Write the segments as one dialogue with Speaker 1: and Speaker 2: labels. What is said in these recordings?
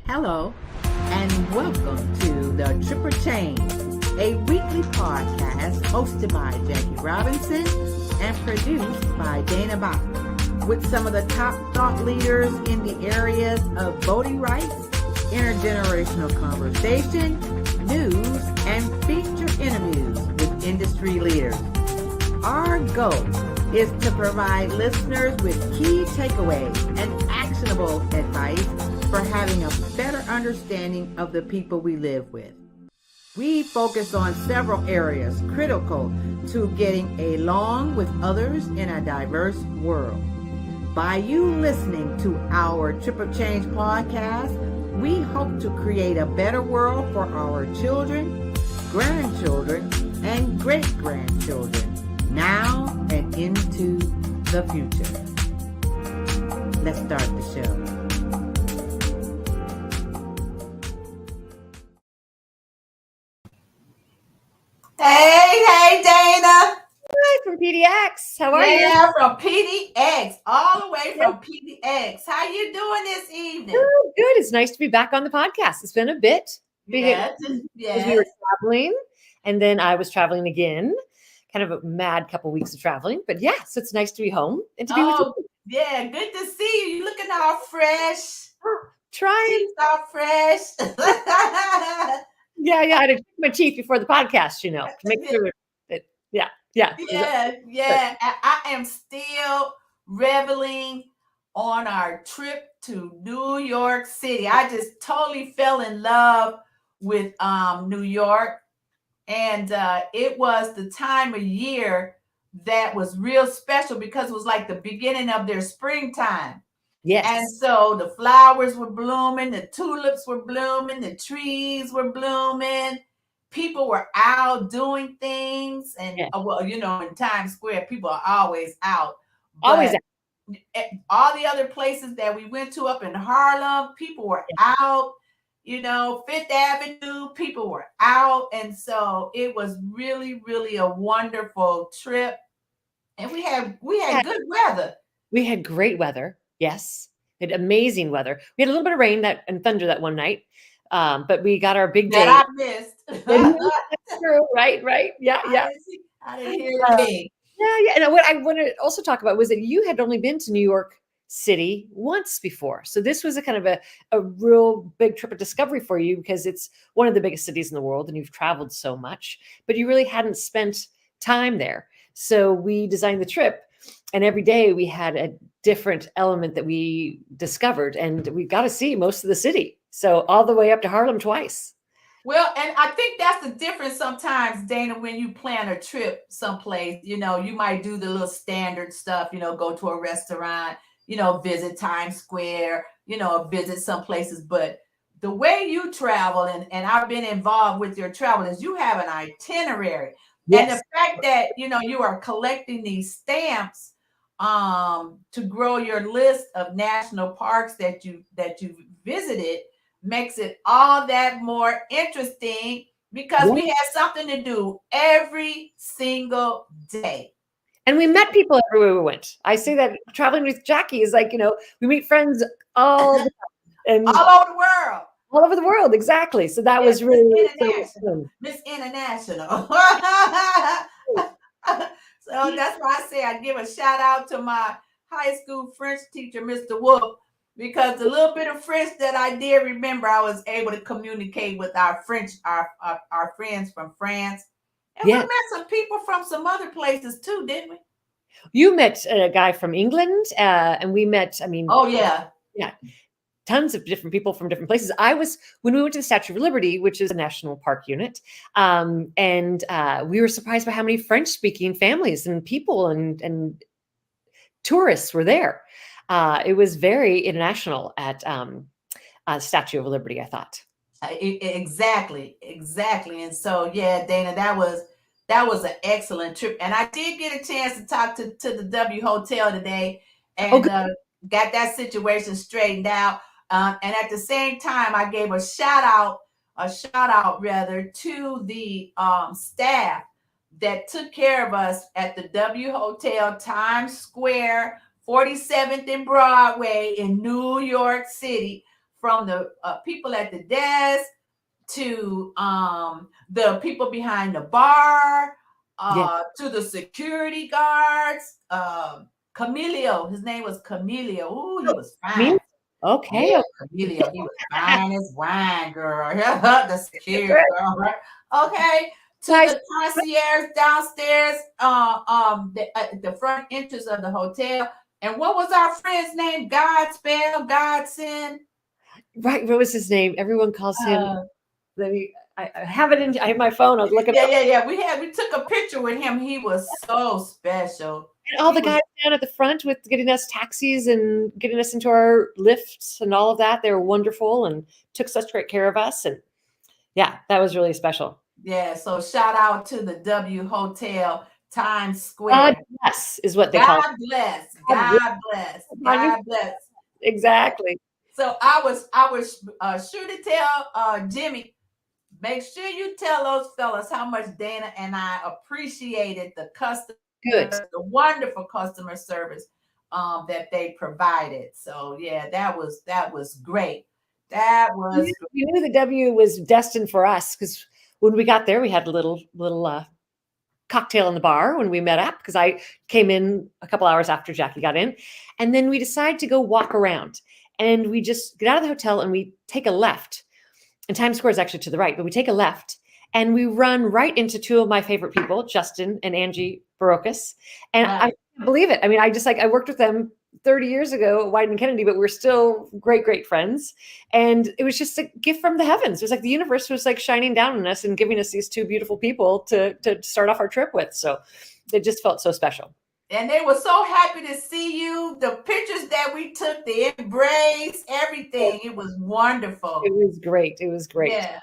Speaker 1: Hello, and welcome to the Tripper Change, a weekly podcast hosted by Jackie Robinson and produced by Dana Bach, with some of the top thought leaders in the areas of voting rights, intergenerational conversation, news, and feature interviews with industry leaders. Our goal is to provide listeners with key takeaways and actionable advice for having a better understanding of the people we live with. We focus on several areas critical to getting along with others in a diverse world. By you listening to our Trip of Change podcast, we hope to create a better world for our children, grandchildren, and great-grandchildren, now and into the future. Let's start the show. Hey, Dana.
Speaker 2: Hi, from PDX. How are you?
Speaker 1: Yeah, from PDX, all the way from PDX. How you doing this evening?
Speaker 2: Good. It's nice to be back on the podcast. It's been a bit.
Speaker 1: Yes.
Speaker 2: Because we were traveling, and then I was traveling again. Kind of a mad couple weeks of traveling, but yeah, so it's nice to be home and to be with you.
Speaker 1: Yeah, good to see you. You looking all fresh.
Speaker 2: Trying.
Speaker 1: All fresh.
Speaker 2: Yeah, I had to check my teeth before the podcast, to make sure that, yeah.
Speaker 1: Yeah. I am still reveling on our trip to New York City. I just totally fell in love with New York. And it was the time of year that was real special because it was like the beginning of their springtime.
Speaker 2: Yes.
Speaker 1: And so the flowers were blooming, the tulips were blooming, the trees were blooming. People were out doing things. And, in Times Square, people are always out.
Speaker 2: Always out.
Speaker 1: All the other places that we went to up in Harlem, people were out. Fifth Avenue, people were out. And so it was really, really a wonderful trip. And we had good weather.
Speaker 2: We had great weather. Yes. We had amazing weather. We had a little bit of rain and thunder that one night. But we got our big day.
Speaker 1: That I missed.
Speaker 2: That's true. Right. Yeah.
Speaker 1: I didn't hear a thing.
Speaker 2: Yeah. And what I want to also talk about was that you had only been to New York City once before. So this was a kind of a real big trip of discovery for you because it's one of the biggest cities in the world and you've traveled so much, but you really hadn't spent time there. So we designed the trip and every day we had a different element that we discovered and we got to see most of the city. So all the way up to Harlem twice.
Speaker 1: Well, and I think that's the difference sometimes, Dana, when you plan a trip someplace, you might do the little standard stuff, go to a restaurant, visit Times Square, visit some places. But the way you travel, and I've been involved with your travel, is you have an itinerary. Yes. And the fact that, you are collecting these stamps to grow your list of national parks that you visited makes it all that more interesting because we had something to do every single day.
Speaker 2: And we met people everywhere we went. I say that traveling with Jackie is like, we meet friends all over
Speaker 1: the world.
Speaker 2: All over the world, exactly. So that was really
Speaker 1: Miss International. So that's why I say I give a shout out to my high school French teacher, Mr. Wolf, because the little bit of French that I did remember, I was able to communicate with our friends from France. And we met some people from some other places too, didn't we?
Speaker 2: You met a guy from England, and we met, yeah, tons of different people from different places. When we went to the Statue of Liberty, which is a national park unit, and we were surprised by how many French-speaking families and people and tourists were there. It was very international at Statue of Liberty, I thought.
Speaker 1: Exactly. And so, Dana, that was an excellent trip. And I did get a chance to talk to the W Hotel today and got that situation straightened out. And at the same time, I gave a shout out to the staff that took care of us at the W Hotel, Times Square, 47th and Broadway in New York City from the people at the desk to the people behind the bar, to the security guards. Camilio, his name was Camilio. Ooh, he was fine.
Speaker 2: Okay.
Speaker 1: Yeah, Camilio, he was fine as wine, girl. The security girl, right? Okay. To the concierge downstairs, the front entrance of the hotel. And what was our friend's name? Godson.
Speaker 2: Right. What was his name? Everyone calls him. I have it in. I have my phone. I was looking.
Speaker 1: Yeah. We took a picture with him. He was so special.
Speaker 2: And all the guys down at the front with getting us taxis and getting us into our lifts and all of that. They were wonderful and took such great care of us. And yeah, that was really special.
Speaker 1: Yeah. So shout out to the W Hotel Times Square.
Speaker 2: God bless is what they call it.
Speaker 1: God bless. God bless. God bless.
Speaker 2: Exactly.
Speaker 1: So I was sure to tell Jimmy, make sure you tell those fellas how much Dana and I appreciated the the wonderful customer service that they provided. So yeah, that was great. That was.
Speaker 2: We knew the W was destined for us because when we got there, we had a little cocktail in the bar when we met up because I came in a couple hours after Jackie got in, and then we decided to go walk around. And we just get out of the hotel and we take a left. And Times Square is actually to the right, but we take a left and we run right into two of my favorite people, Justin and Angie Barocas. And I can't believe it. I mean, I worked with them 30 years ago at White and Kennedy, but we're still great, great friends. And it was just a gift from the heavens. It was like the universe was like shining down on us and giving us these two beautiful people to start off our trip with. So it just felt so special.
Speaker 1: And they were so happy to see you. The pictures that we took, the embrace, everything. It was wonderful.
Speaker 2: It was great. It was great.
Speaker 1: Yeah,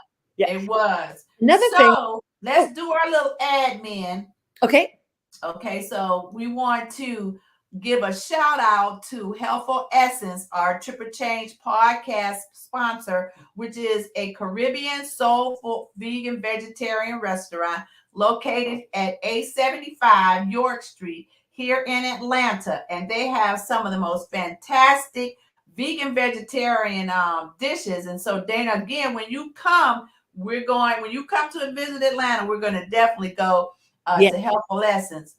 Speaker 1: it was.
Speaker 2: Another thing.
Speaker 1: Let's do our little admin.
Speaker 2: Okay.
Speaker 1: Okay, so we want to give a shout out to Healthful Essence, our Trip or Change podcast sponsor, which is a Caribbean soulful vegan vegetarian restaurant located at 875 York Street here in Atlanta. And they have some of the most fantastic vegan vegetarian dishes. And so Dana, again, when you come to visit Atlanta, we're going to definitely go to Healthful Essence.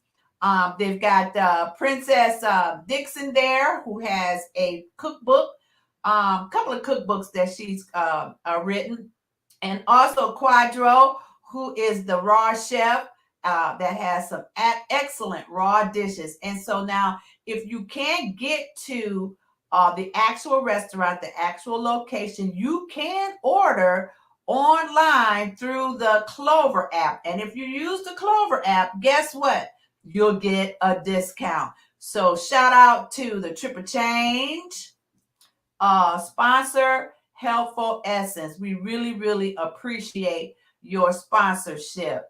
Speaker 1: They've got Princess Dixon there, who has a cookbook, couple of cookbooks that she's written, and also Quadro, who is the raw chef that has some excellent raw dishes. And so now, if you can't get to the actual restaurant, the actual location, you can order online through the Clover app. And if you use the Clover app, guess what? You'll get a discount. So shout out to the Trip or Change sponsor, Healthful Essence. We really, really appreciate your sponsorship.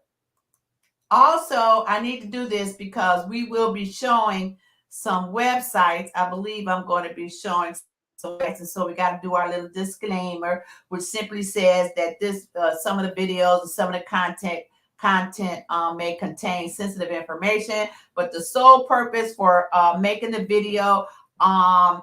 Speaker 1: Also, I need to do this because we will be showing some websites. I believe I'm going to be showing some websites, and so we got to do our little disclaimer, which simply says that this some of the videos and some of the content may contain sensitive information, but the sole purpose for making the video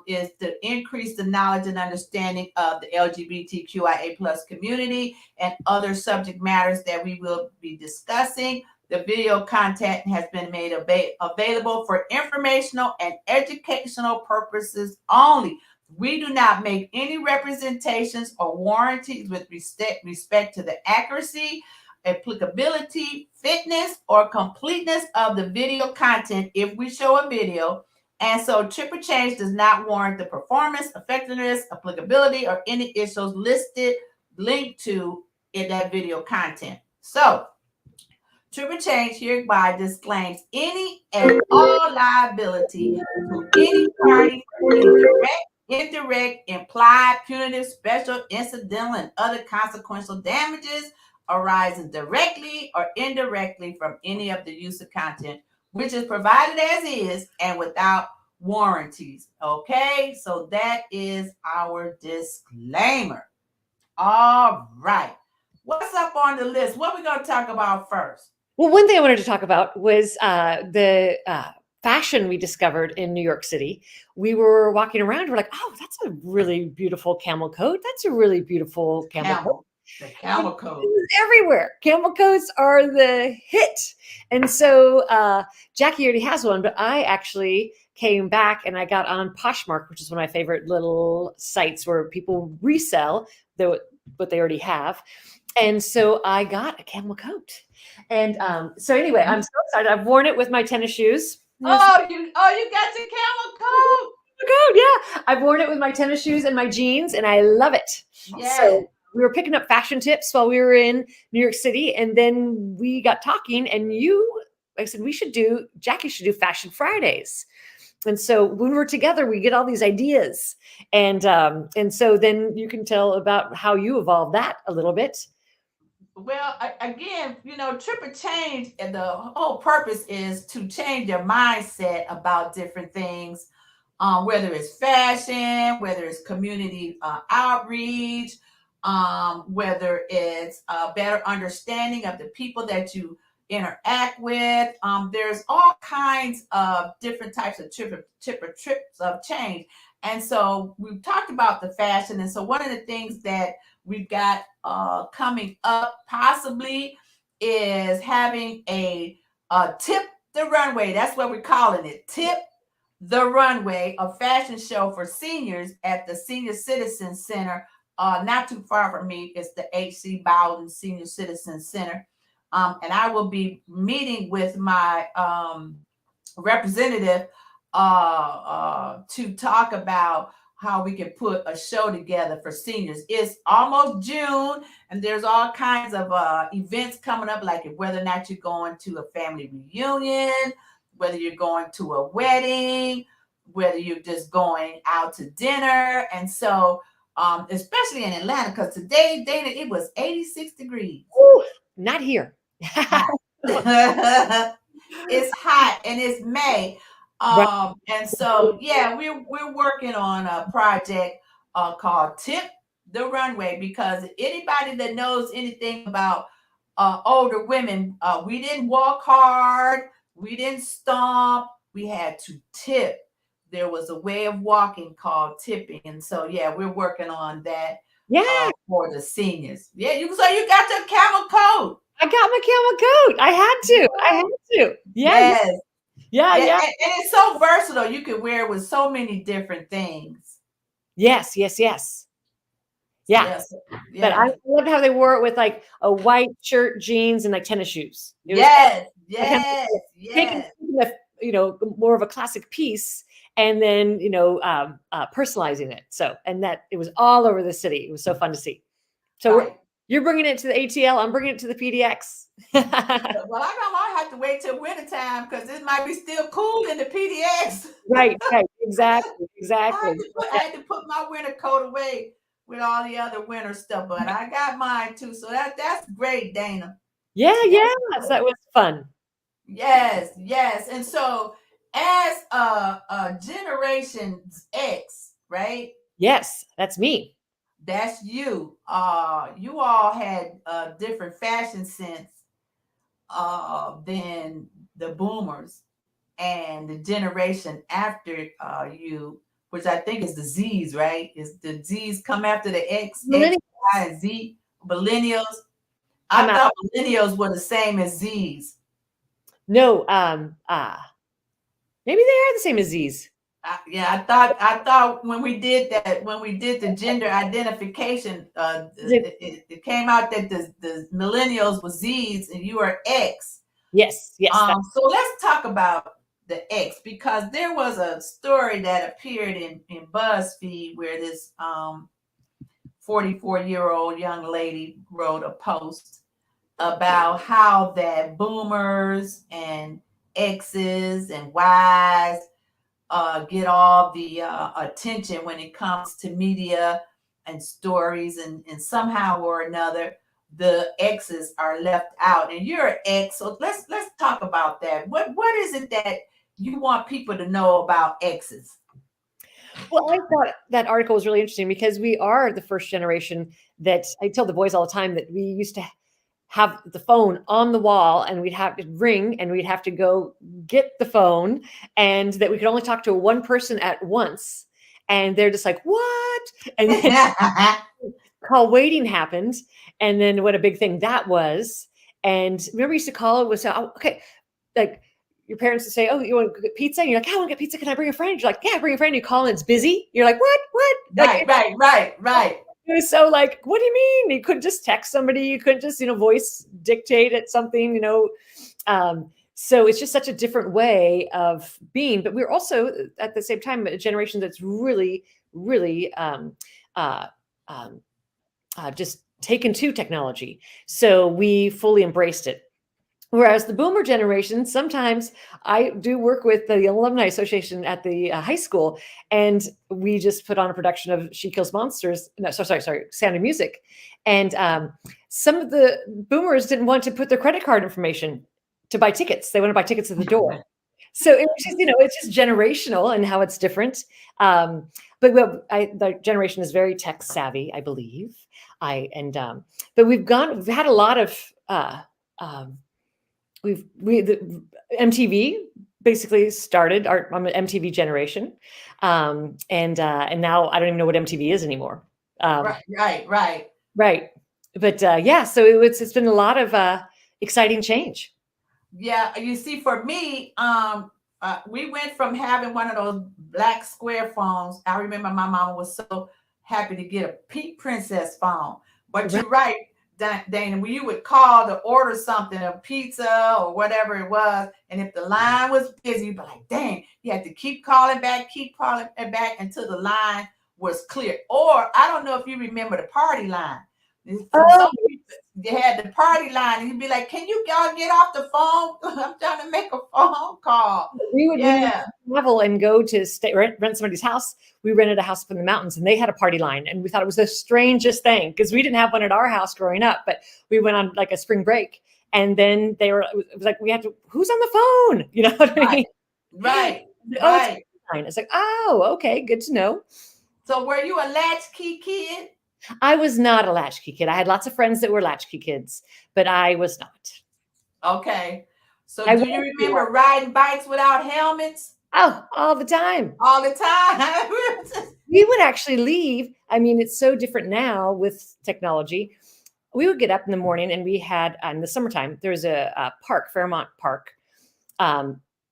Speaker 1: is to increase the knowledge and understanding of the LGBTQIA plus community and other subject matters that we will be discussing. The video content has been made available for informational and educational purposes only. We do not make any representations or warranties with respect to the accuracy, applicability, fitness, or completeness of the video content if we show a video. And so Trip or Change does not warrant the performance, effectiveness, applicability, or any issues linked to in that video content. So Trip or Change hereby disclaims any and all liability to any party for any direct, indirect, implied, punitive, special, incidental, and other consequential damages arising directly or indirectly from any of the use of content, which is provided as is and without warranties. Okay, so that is our disclaimer. All right. What's up on the list? What are we going to talk about first?
Speaker 2: Well, one thing I wanted to talk about was the fashion we discovered in New York City. We were walking around, we're like, oh, that's a really beautiful camel coat. That's a really beautiful camel coat.
Speaker 3: The camel coat.
Speaker 2: Everywhere. Camel coats are the hit. And so Jackie already has one, but I actually came back and I got on Poshmark, which is one of my favorite little sites where people resell what they already have. And so I got a camel coat. And so anyway, I'm so excited. I've worn it with my tennis shoes.
Speaker 3: Oh, you got your camel coat.
Speaker 2: Good, yeah. I've worn it with my tennis shoes and my jeans, and I love it.
Speaker 3: Yes.
Speaker 2: So we were picking up fashion tips while we were in New York City, and then we got talking, and I said, Jackie should do Fashion Fridays. And so when we're together, we get all these ideas. And so then you can tell about how you evolved that a little bit.
Speaker 3: Well, again, Trip or Change, and the whole purpose is to change your mindset about different things, whether it's fashion, whether it's community outreach, whether it's a better understanding of the people that you interact with. There's all kinds of different types of trips of change. And so we've talked about the fashion. And so one of the things that we've got coming up possibly is having a Tip the Runway. That's what we're calling it. Tip the Runway, a fashion show for seniors at the Senior Citizen Center. Not too far from me. It's the H.C. Bowden Senior Citizen Center. And I will be meeting with my representative to talk about how we can put a show together for seniors. It's almost June, and there's all kinds of events coming up, like whether or not you're going to a family reunion, whether you're going to a wedding, whether you're just going out to dinner. And so, especially in Atlanta, because today, Dana, it was 86 degrees.
Speaker 2: Ooh, not here.
Speaker 3: It's hot, and it's May.
Speaker 2: Right.
Speaker 3: And so, yeah, we're working on a project called Tip the Runway, because anybody that knows anything about older women, we didn't walk hard, we didn't stomp, we had to tip. There was a way of walking called tipping. And so, yeah, we're working on that.
Speaker 2: Yeah.
Speaker 3: For the seniors. Yeah, you got your camel coat.
Speaker 2: I got my camel coat. I had to. Yeah.
Speaker 3: Yes.
Speaker 2: Yeah.
Speaker 3: And it's so versatile. You can wear it with so many different things.
Speaker 2: Yes. Yeah.
Speaker 3: Yes.
Speaker 2: But I loved how they wore it with like a white shirt, jeans, and like tennis shoes.
Speaker 3: Yes.
Speaker 2: Taking more of a classic piece and then, personalizing it. So, and that it was all over the city. It was so fun to see. So
Speaker 3: right.
Speaker 2: You're bringing it to the ATL. I'm bringing it to the PDX.
Speaker 3: Well, I might have to wait till wintertime because it might be still cool in the PDX.
Speaker 2: Right. Exactly.
Speaker 3: I had to put my winter coat away with all the other winter stuff, but I got mine too. So that's great, Dana.
Speaker 2: Yeah. So that was fun.
Speaker 3: Yes. And so as a Generation X, right?
Speaker 2: Yes, that's me.
Speaker 3: That's you. You all had a different fashion sense than the boomers and the generation after you, which I think is the Z's, right? Is the Z's come after the X, Y, and Z, millennials? I thought millennials were the same as Z's.
Speaker 2: No, maybe they are the same as Z's.
Speaker 3: I thought when we did the gender identification, it came out that the millennials were Z's and you are X.
Speaker 2: Yes.
Speaker 3: So let's talk about the X, because there was a story that appeared in BuzzFeed where this 44-year-old young lady wrote a post about how that boomers and X's and Y's get all the attention when it comes to media and stories, and somehow or another the X's are left out. And you're an X, so let's talk about that. What is it that you want people to know about X's?
Speaker 2: Well, I thought that article was really interesting because we are the first generation that I tell the boys all the time that we used to have the phone on the wall, and we'd have to ring, and we'd have to go get the phone, and that we could only talk to one person at once. And they're just like, what? And then call waiting happened. And then what a big thing that was. And remember, we used to call it was, oh, okay, like your parents would say, oh, you want to get pizza? And you're like, I want to get pizza. Can I bring a friend? You're like, yeah, bring a friend. You call and it's busy. You're like, what? Like,
Speaker 3: Right.
Speaker 2: it was so like, what do you mean? You couldn't just text somebody. You couldn't just, voice dictate at something, So it's just such a different way of being. But we're also at the same time a generation that's really, really just taken to technology. So we fully embraced it. Whereas the boomer generation, sometimes I do work with the Alumni Association at the high school, and we just put on a production of She Kills Monsters. No, sorry, Sound of Music. And some of the boomers didn't want to put their credit card information to buy tickets. They want to buy tickets at the door. So it was just, it's just generational and how it's different. But the generation is very tech savvy, I believe. But we've had a lot of the MTV basically started I'm an MTV generation, and now I don't even know what MTV is anymore.
Speaker 3: Right.
Speaker 2: But so it's been a lot of exciting change.
Speaker 3: Yeah, you see, for me, we went from having one of those black square phones. I remember my mama was so happy to get a pink princess phone. But you're right, Dana, when you would call to order something, a pizza or whatever it was, and if the line was busy, you'd be like, dang, you had to keep calling back until the line was clear. Or I don't know if you remember the party line. Some people, they had the party line, and you'd be like, can you y'all get off the phone? I'm trying to make a phone call.
Speaker 2: We would travel and go to rent somebody's house. We rented a house up in the mountains, and they had a party line, and we thought it was the strangest thing because we didn't have one at our house growing up, but we went on like a spring break, and then it was like, we had to, who's on the phone? You know what I mean?
Speaker 3: Right.
Speaker 2: It's like, oh, okay, good to know.
Speaker 3: So were you a latchkey kid?
Speaker 2: I was not a latchkey kid. I had lots of friends that were latchkey kids, but I was not.
Speaker 3: Okay. So do you remember riding bikes without helmets?
Speaker 2: Oh, all the time.
Speaker 3: All the time.
Speaker 2: We would actually leave. I mean, it's so different now with technology. We would get up in the morning, and we had, in the summertime, there's a park, Fairmont Park,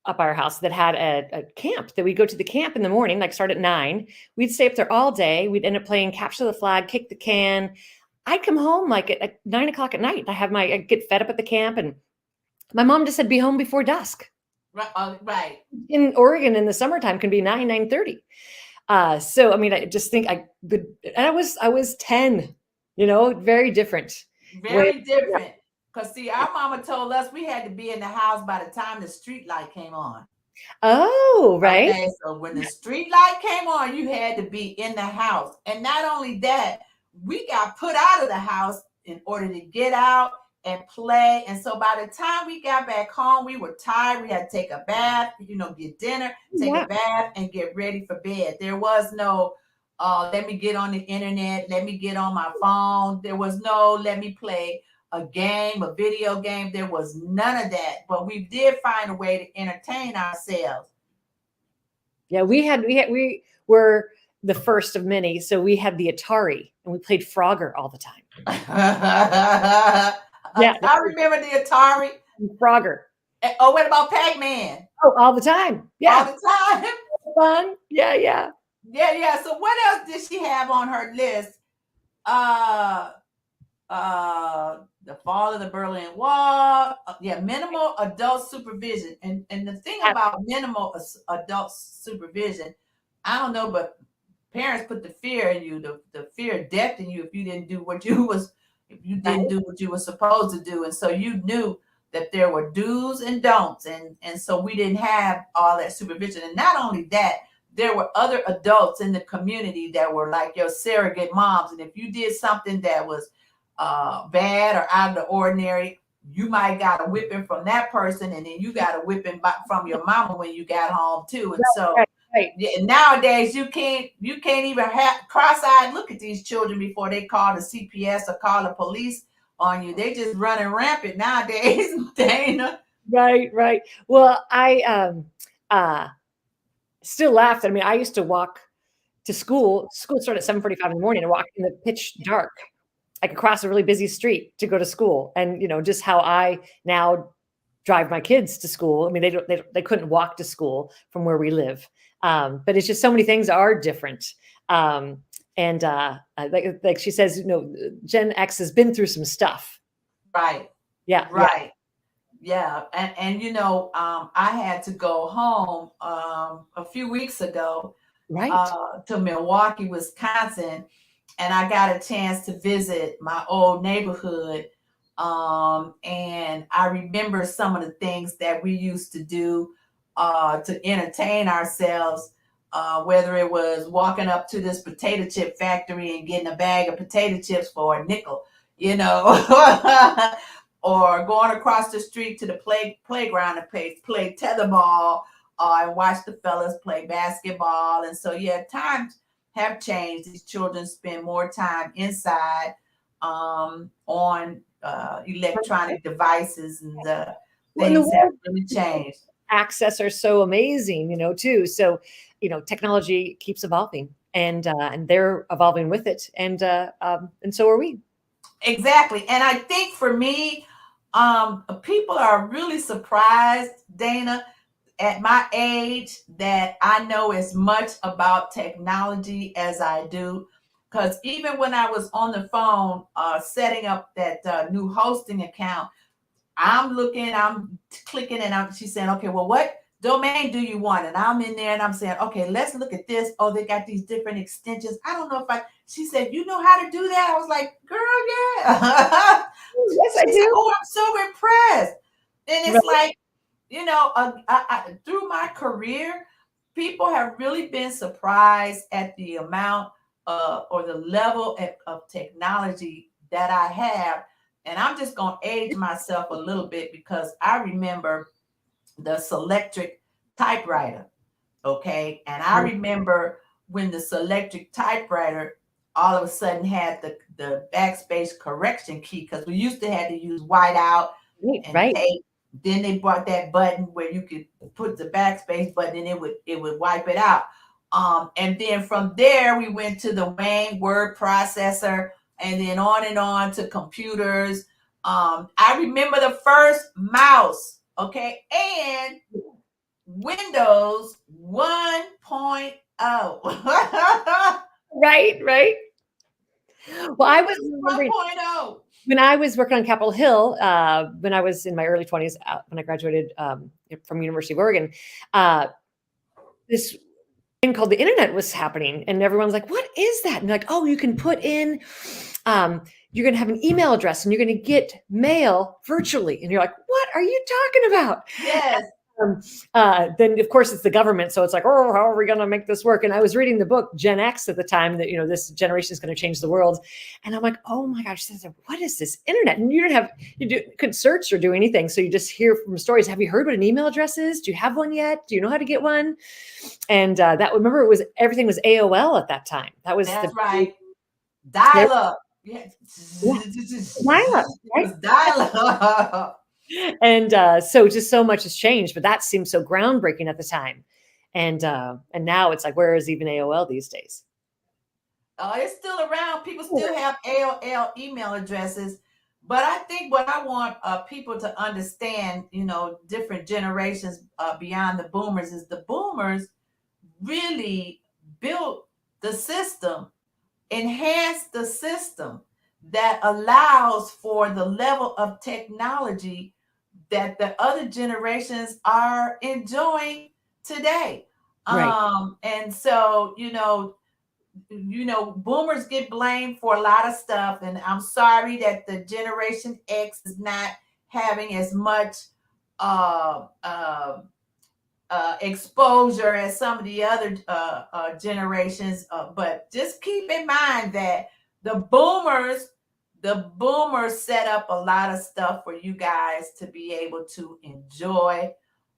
Speaker 2: up our house that had a camp that we'd go to the camp in the morning, like start at 9. We'd stay up there all day. We'd end up playing capture the flag, kick the can. I'd come home like at 9 o'clock at night. I'd get fed up at the camp, and my mom just said, be home before dusk.
Speaker 3: Right.
Speaker 2: In Oregon in the summertime can be 9:30. So, I mean, I just think I was 10, very different.
Speaker 3: Very different. Because, see, our mama told us we had to be in the house by the time the street light came on.
Speaker 2: Oh, right.
Speaker 3: Okay, so when the street light came on, you had to be in the house. And not only that, we got put out of the house in order to get out and play. And so by the time we got back home, we were tired. We had to take a bath, get dinner, take a bath, and get ready for bed. There was no, let me get on the internet, let me get on my phone. There was no, let me play a game, a video game. There was none of that, but we did find a way to entertain ourselves.
Speaker 2: Yeah, we were the first of many. So we had the Atari, and we played Frogger all the time.
Speaker 3: Yeah, I remember the Atari.
Speaker 2: Frogger.
Speaker 3: Oh, what about Pac-Man?
Speaker 2: Oh, all the time. Yeah,
Speaker 3: all the time.
Speaker 2: Fun. Yeah.
Speaker 3: So what else did she have on her list? The fall of the Berlin Wall. Minimal adult supervision. And the thing about minimal adult supervision, I don't know, but parents put the fear in you, the fear of death in you if you didn't do what you were supposed to do. And so you knew that there were do's and don'ts. And so we didn't have all that supervision. And not only that, there were other adults in the community that were like your surrogate moms. And if you did something that was bad or out of the ordinary, you might got a whipping from that person, and then you got a whipping from your mama when you got home too. And
Speaker 2: right.
Speaker 3: Nowadays you can't even have cross-eyed look at these children before they call the CPS or call the police on you. They just running rampant nowadays, Dana.
Speaker 2: Right. Well, I still laughed. I mean, I used to walk to school. School started at 7:45 in the morning. I walked in the pitch dark. I could cross a really busy street to go to school, and just how I now drive my kids to school. I mean, they couldn't walk to school from where we live, but it's just so many things are different. And like she says, Gen X has been through some stuff.
Speaker 3: Right.
Speaker 2: Yeah.
Speaker 3: Right. Yeah. And I had to go home a few weeks ago,
Speaker 2: Right.
Speaker 3: to Milwaukee, Wisconsin, and I got a chance to visit my old neighborhood. And I remember some of the things that we used to do to entertain ourselves, whether it was walking up to this potato chip factory and getting a bag of potato chips for a nickel, or going across the street to the playground and play tetherball, and watch the fellas play basketball. And so, yeah, times have changed. These children spend more time inside, on electronic devices, and things have really changed.
Speaker 2: Access are so amazing, too. So, technology keeps evolving, and they're evolving with it, and so are we.
Speaker 3: Exactly. And I think for me, people are really surprised, Dana, at my age, that I know as much about technology as I do. Because even when I was on the phone setting up that new hosting account, I'm clicking, and she's saying, okay, well, what domain do you want? And I'm in there and I'm saying, okay, let's look at this. Oh, they got these different extensions. I don't know she said, you know how to do that? I was like, girl, yeah.
Speaker 2: Yes, I do.
Speaker 3: Said, oh, I'm so impressed. And it's
Speaker 2: Right.
Speaker 3: like, through my career, people have really been surprised at the amount or the level of technology that I have. And I'm just going to age myself a little bit, because I remember the Selectric typewriter. Okay. And I remember when the Selectric typewriter all of a sudden had the backspace correction key, because we used to have to use whiteout and
Speaker 2: Right.
Speaker 3: tape. Then they brought that button where you could put the backspace button and it would wipe it out. And then from there, we went to the Wayne word processor, and then on to computers. I remember the first mouse, okay, and Windows 1.0.
Speaker 2: Right. Well, I was
Speaker 3: 1.0.
Speaker 2: when I was working on Capitol Hill, when I was in my early 20s, when I graduated from University of Oregon, this thing called the internet was happening, and everyone's like, what is that? And like, oh, you can put in, you're going to have an email address and you're going to get mail virtually. And you're like, what are you talking about?
Speaker 3: Yes.
Speaker 2: Then of course it's the government. So it's like, oh, how are we going to make this work? And I was reading the book Gen X at the time, that, this generation is going to change the world. And I'm like, oh my gosh, what is this internet? And you couldn't search or do anything. So you just hear from stories. Have you heard what an email address is? Do you have one yet? Do you know how to get one? And remember, everything was AOL at that time.
Speaker 3: That's right. Dial up. Yeah.
Speaker 2: Dial up, right?
Speaker 3: Dial up.
Speaker 2: And so just so much has changed, but that seemed so groundbreaking at the time. And now it's like, where is even AOL these days?
Speaker 3: It's still around. People still have AOL email addresses. But I think what I want people to understand, different generations beyond the boomers, is the boomers really built the system, enhanced the system that allows for the level of technology that the other generations are enjoying today.
Speaker 2: Right.
Speaker 3: And so, boomers get blamed for a lot of stuff. And I'm sorry that the Generation X is not having as much exposure as some of the other generations. But just keep in mind that the boomers set up a lot of stuff for you guys to be able to enjoy.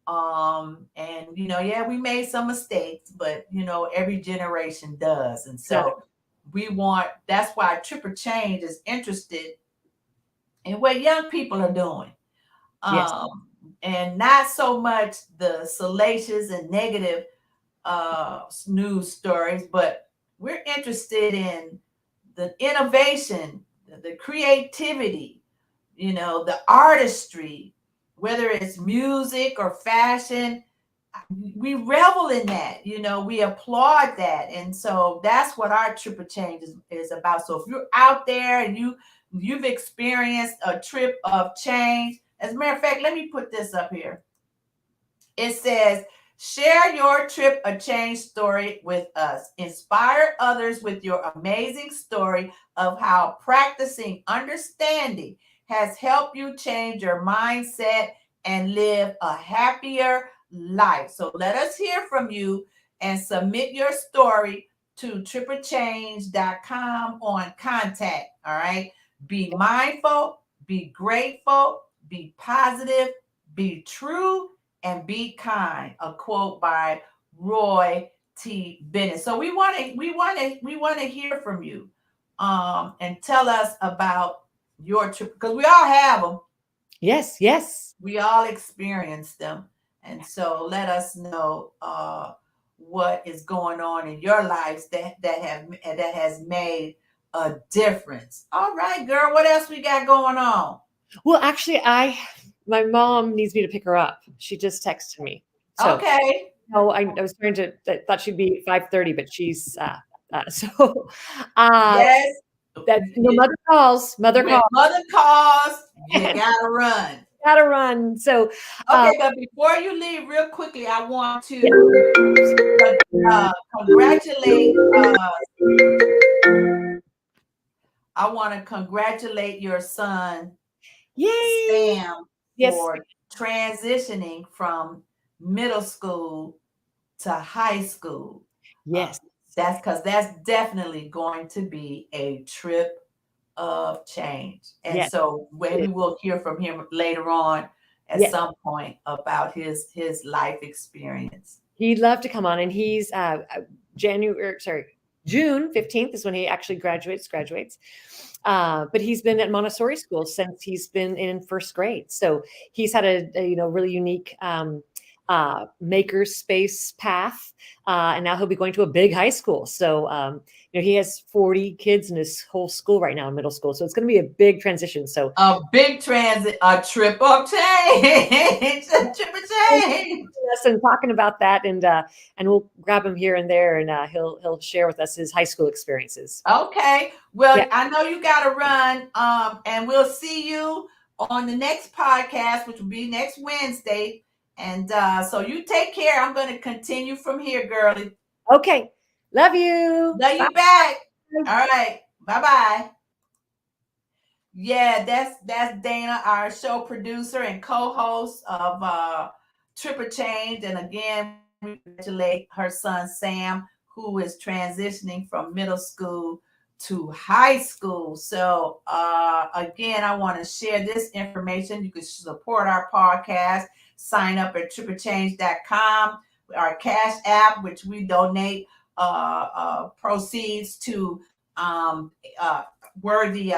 Speaker 3: And we made some mistakes, but every generation does. And so that's why Tripper Change is interested and what young people are doing.
Speaker 2: Yes.
Speaker 3: And not so much the salacious and negative news stories, but we're interested in the innovation, the creativity, the artistry, whether it's music or fashion. We revel in that, we applaud that. And so that's what our trip of change is about. So if you're out there and you've experienced a trip of change, as a matter of fact, let me put this up here. It says, share your trip of change story with us. Inspire others with your amazing story of how practicing understanding has helped you change your mindset and live a happier life. So let us hear from you and submit your story to tripperchange.com on contact. All right. Be mindful, be grateful, be positive, be true, and be kind. A quote by Roy T. Bennett. So we want to hear from you, and tell us about your trip, because we all have them.
Speaker 2: Yes. Yes.
Speaker 3: We all experience them, and so let us know what is going on in your lives that has made a difference. All right, girl. What else we got going on?
Speaker 2: Well, actually, my mom needs me to pick her up. She just texted me. So,
Speaker 3: Okay.
Speaker 2: no, I was trying to, I thought she'd be 5:30, but she's, so, uh,
Speaker 3: Yes.
Speaker 2: that, mother calls,
Speaker 3: When mother calls, you gotta run.
Speaker 2: gotta run. So,
Speaker 3: Okay, but before you leave, real quickly, I want to congratulate. I want to congratulate your son,
Speaker 2: yay.
Speaker 3: Sam,
Speaker 2: Yes.
Speaker 3: for transitioning from middle school to high school.
Speaker 2: Yes.
Speaker 3: That's because that's definitely going to be a trip of change. And
Speaker 2: Yes.
Speaker 3: so maybe we'll hear from him later on at
Speaker 2: Yes.
Speaker 3: some point about his life experience.
Speaker 2: He'd love to come on, and he's June 15th is when he actually graduates. But he's been at Montessori school since he's been in first grade. So he's had a really unique maker space path, and now he'll be going to a big high school. So he has 40 kids in his whole school right now in middle school. So it's going to be a big transition. So
Speaker 3: a big transit, a trip of change, a trip of change.
Speaker 2: And talking about that, and we'll grab him here and there, and he'll share with us his high school experiences.
Speaker 3: Okay. Well, I know you got to run, and we'll see you on the next podcast, which will be next Wednesday. And so you take care. I'm going to continue from here, girlie.
Speaker 2: Okay. Love you.
Speaker 3: Love you back. All right. Bye-bye. Yeah, that's Dana, our show producer and co-host of Trip or Change. And again, we congratulate her son Sam, who is transitioning from middle school to high school. So again, I want to share this information. You can support our podcast. Sign up at tripperchange.com, our Cash App, which we donate proceeds to worthy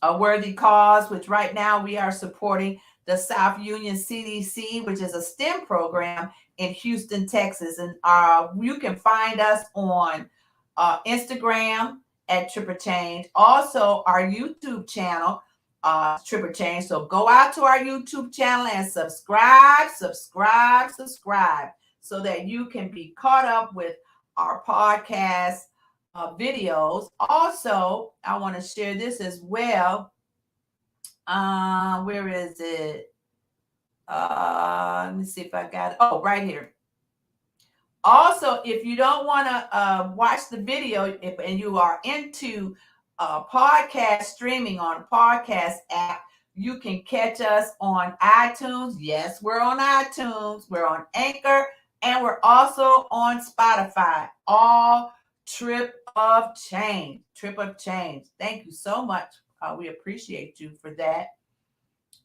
Speaker 3: a worthy cause, which right now we are supporting the South Union CDC, which is a STEM program in Houston, Texas. And you can find us on Instagram at Tripper Change. Also, our YouTube channel, Tripper Change. So go out to our YouTube channel and subscribe, so that you can be caught up with our podcast videos. Also, I want to share this as well. Where is it? Let me see if I got it. Oh, right here. Also, if you don't want to watch the video, and you are into podcast streaming on a podcast app, you can catch us on iTunes. Yes, we're on iTunes. We're on Anchor, and we're also on Spotify. All Trip of Change. Thank you so much. We appreciate you for that.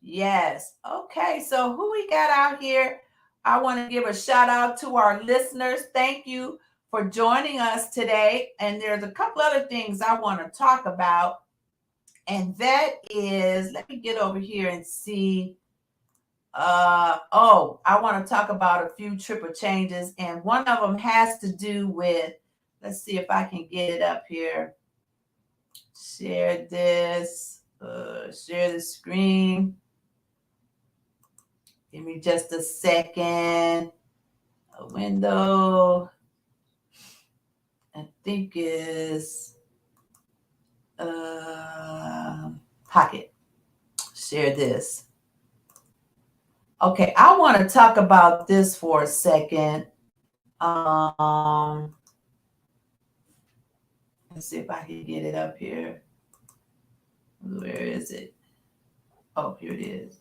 Speaker 3: Yes. Okay. So who we got out here? I want to give a shout out to our listeners. Thank you for joining us today. And there's a couple other things I want to talk about And that is, let me get over here and see. I want to talk about a few triple changes, and one of them has to do with, let's see if I can get it up here. Share this, share the screen. Give me just a second. A window, I think is pocket. Share this. Okay, I want to talk about this for a second. Let's see if I can get it up here. Where is it? Oh, here it is.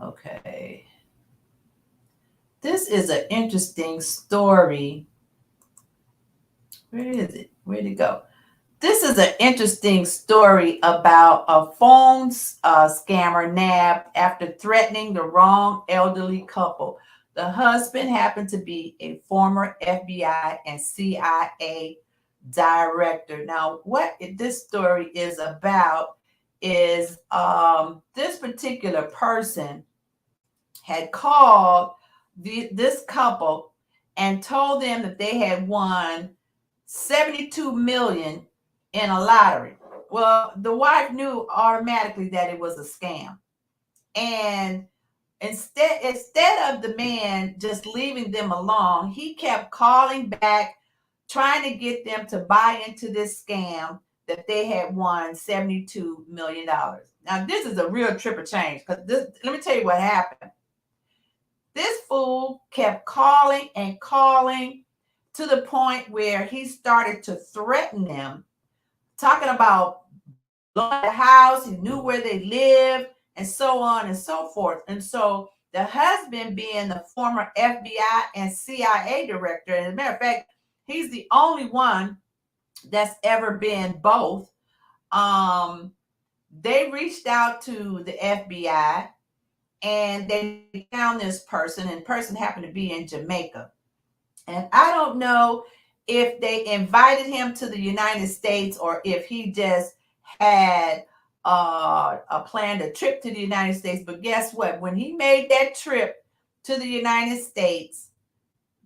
Speaker 3: Okay. This is an interesting story. Where is it? Where'd it go? This is an interesting story about a phone scammer nabbed after threatening the wrong elderly couple. The husband happened to be a former FBI and CIA director. Now, what this story is about is this particular person had called this couple and told them that they had won 72 million in a lottery. Well, the wife knew automatically that it was a scam. And instead of the man just leaving them alone, he kept calling back, trying to get them to buy into this scam that they had won $72 million. Now, this is a real trip of change, because let me tell you what happened. This fool kept calling and calling to the point where he started to threaten them, talking about blowing the house, he knew where they lived, and so on and so forth. And so the husband, being the former FBI and CIA director, and as a matter of fact, he's the only one that's ever been both. They reached out to the FBI and they found this person, and the person happened to be in Jamaica. And I don't know if they invited him to the United States or if he just had planned a trip to the United States. But guess what? When he made that trip to the United States,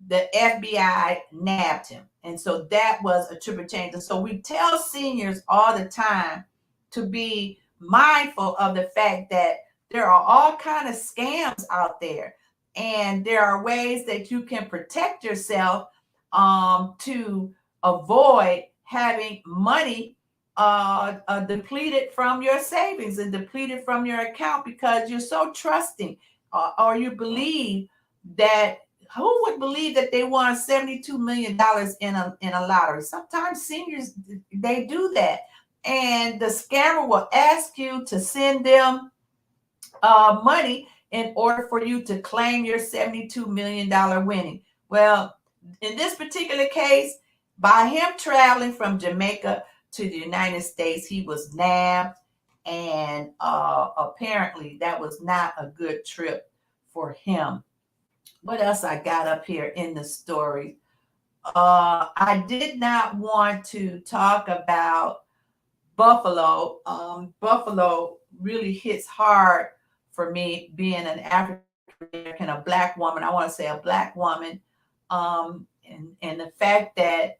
Speaker 3: the FBI nabbed him. And so that was a triple change. And so we tell seniors all the time to be mindful of the fact that there are all kinds of scams out there. And there are ways that you can protect yourself to avoid having money depleted from your savings and depleted from your account because you're so trusting, or you believe that. Who would believe that they won $72 million in a lottery? Sometimes seniors, they do that. And the scammer will ask you to send them money in order for you to claim your $72 million winning. Well, in this particular case, by him traveling from Jamaica to the United States, he was nabbed. And apparently that was not a good trip for him. What else I got up here in the story? I did not want to talk about Buffalo. Buffalo really hits hard for me, being an African American, a Black woman. I want to say a Black woman. And the fact that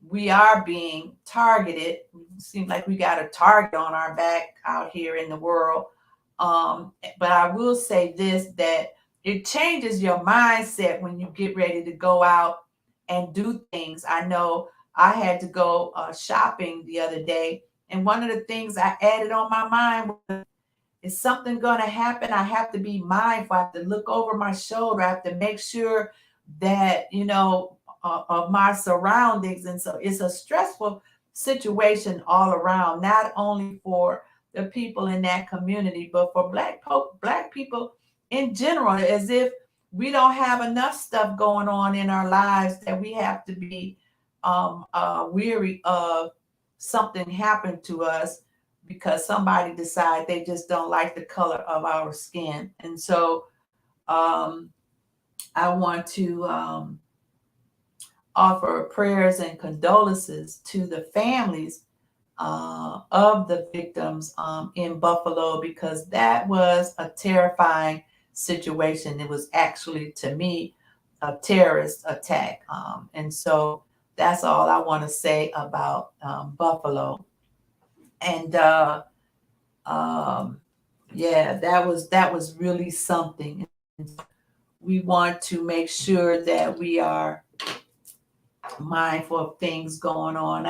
Speaker 3: we are being targeted. It seems like we got a target on our back out here in the world. But I will say this, that it changes your mindset when you get ready to go out and do things. I know I had to go shopping the other day. And one of the things I added on my mind was, is something going to happen? I have to be mindful. I have to look over my shoulder. I have to make sure that, of my surroundings. And so it's a stressful situation all around, not only for the people in that community, but for Black people in general, as if we don't have enough stuff going on in our lives that we have to be weary of something happened to us because somebody decided they just don't like the color of our skin. And so I want to offer prayers and condolences to the families of the victims in Buffalo, because that was a terrifying situation. It was actually, to me, a terrorist attack. And so that's all I want to say about Buffalo. And yeah, that was really something. We want to make sure that we are mindful of things going on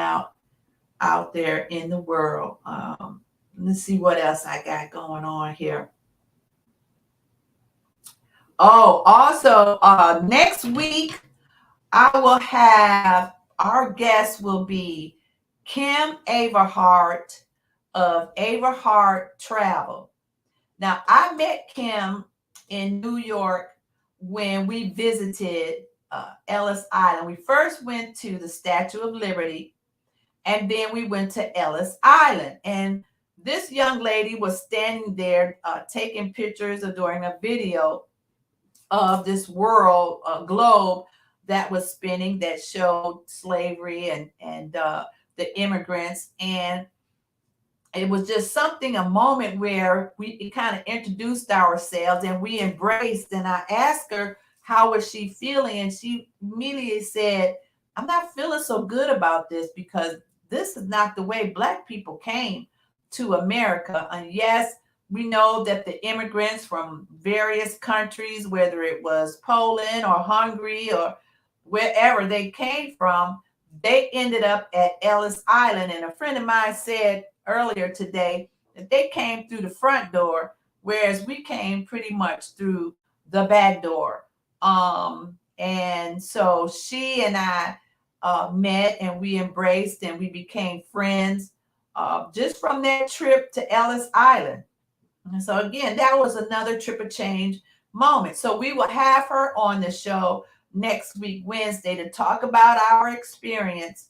Speaker 3: out there in the world. Let's see what else I got going on here. Oh, also, next week I will have, our guest will be Kim Averhart of Averhart Travel. Now, I met Kim in New York when we visited Ellis Island. We first went to the Statue of Liberty, and then we went to Ellis Island. And this young lady was standing there taking pictures or doing a video of this world globe that was spinning, that showed slavery and the immigrants. And it was just something, a moment where we kind of introduced ourselves and we embraced. And I asked her, how was she feeling? And she immediately said, I'm not feeling so good about this, because this is not the way Black people came to America. And yes, we know that the immigrants from various countries, whether it was Poland or Hungary or wherever they came from, they ended up at Ellis Island. And a friend of mine said earlier today that they came through the front door, whereas we came pretty much through the back door. And so she and I met, and we embraced, and we became friends just from that trip to Ellis Island. And so again, that was another trip of change moment. So we will have her on the show next week, Wednesday, to talk about our experience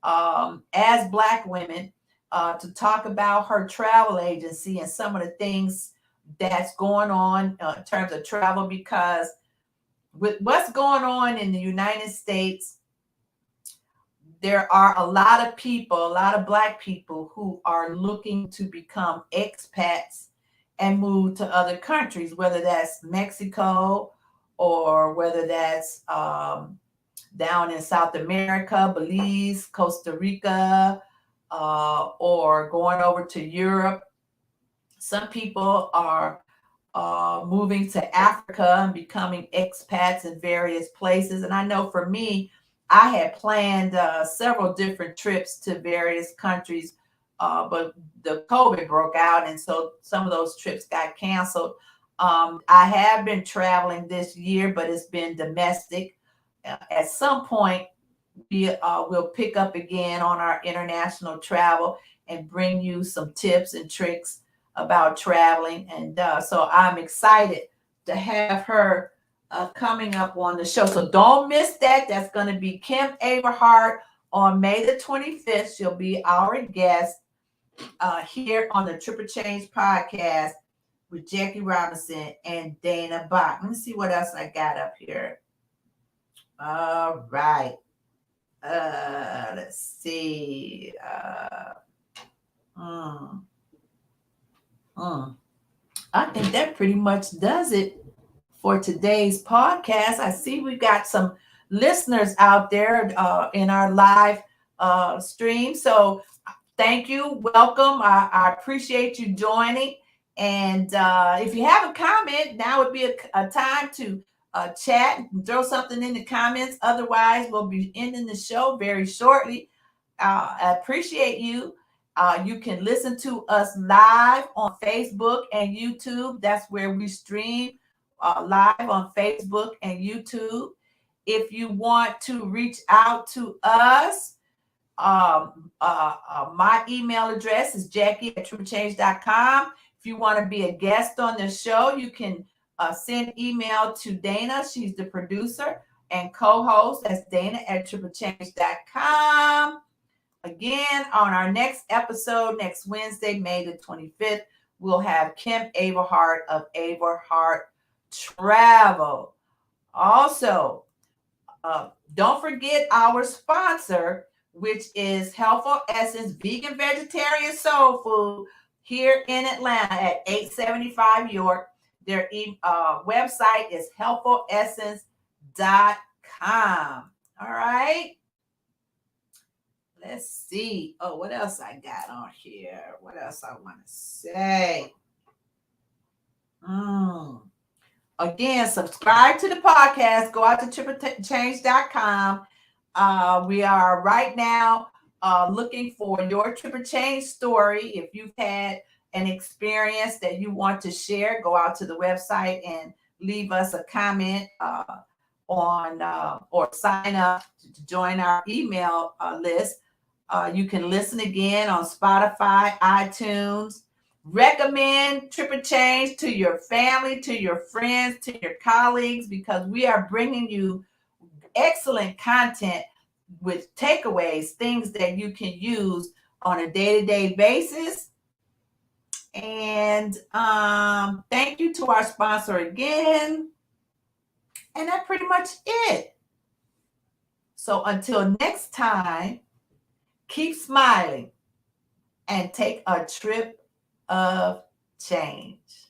Speaker 3: as Black women, to talk about her travel agency and some of the things that's going on in terms of travel, because with what's going on in the United States, there are a lot of people, a lot of Black people who are looking to become expats and move to other countries, whether that's Mexico or whether that's down in South America, Belize, Costa Rica, or going over to Europe. Some people are moving to Africa and becoming expats in various places. And I know for me, I had planned several different trips to various countries, but the COVID broke out, and so some of those trips got canceled. I have been traveling this year, but it's been domestic. At some point, we will pick up again on our international travel and bring you some tips and tricks about traveling. And so I'm excited to have her coming up on the show. So don't miss that. That's going to be Kim Averhart on May the 25th. She'll be our guest here on the Triple Change podcast with Jackie Robinson and Dana Bach. Let me see what else I got up here. All right. Let's see. I think that pretty much does it for today's podcast. I see we got some listeners out there in our live stream. So thank you. Welcome. I appreciate you joining. And if you have a comment, now would be a time to chat and throw something in the comments. Otherwise, we'll be ending the show very shortly. I appreciate you. You can listen to us live on Facebook and YouTube. That's where we stream live on Facebook and YouTube. If you want to reach out to us, my email address is jackie@tripplechange.com. If you want to be a guest on the show, you can send email to Dana. She's the producer and co-host. That's Dana@tripplechange.com. Again, on our next episode, next Wednesday, May the 25th, we'll have Kim Averhart of Averhart Travel. Also, don't forget our sponsor, which is Healthful Essence Vegan Vegetarian Soul Food here in Atlanta at 875 York. Their website is healthfulessence.com. All right. Let's see. Oh, what else I got on here? What else I want to say? Again, subscribe to the podcast. Go out to tripperchange.com. We are right now looking for your Tripper Change story. If you've had an experience that you want to share, go out to the website and leave us a comment or sign up to join our email list. You can listen again on Spotify, iTunes. Recommend Tripper Change to your family, to your friends, to your colleagues, because we are bringing you excellent content with takeaways, things that you can use on a day-to-day basis. And thank you to our sponsor again. And that's pretty much it. So until next time, keep smiling and take a trip of change.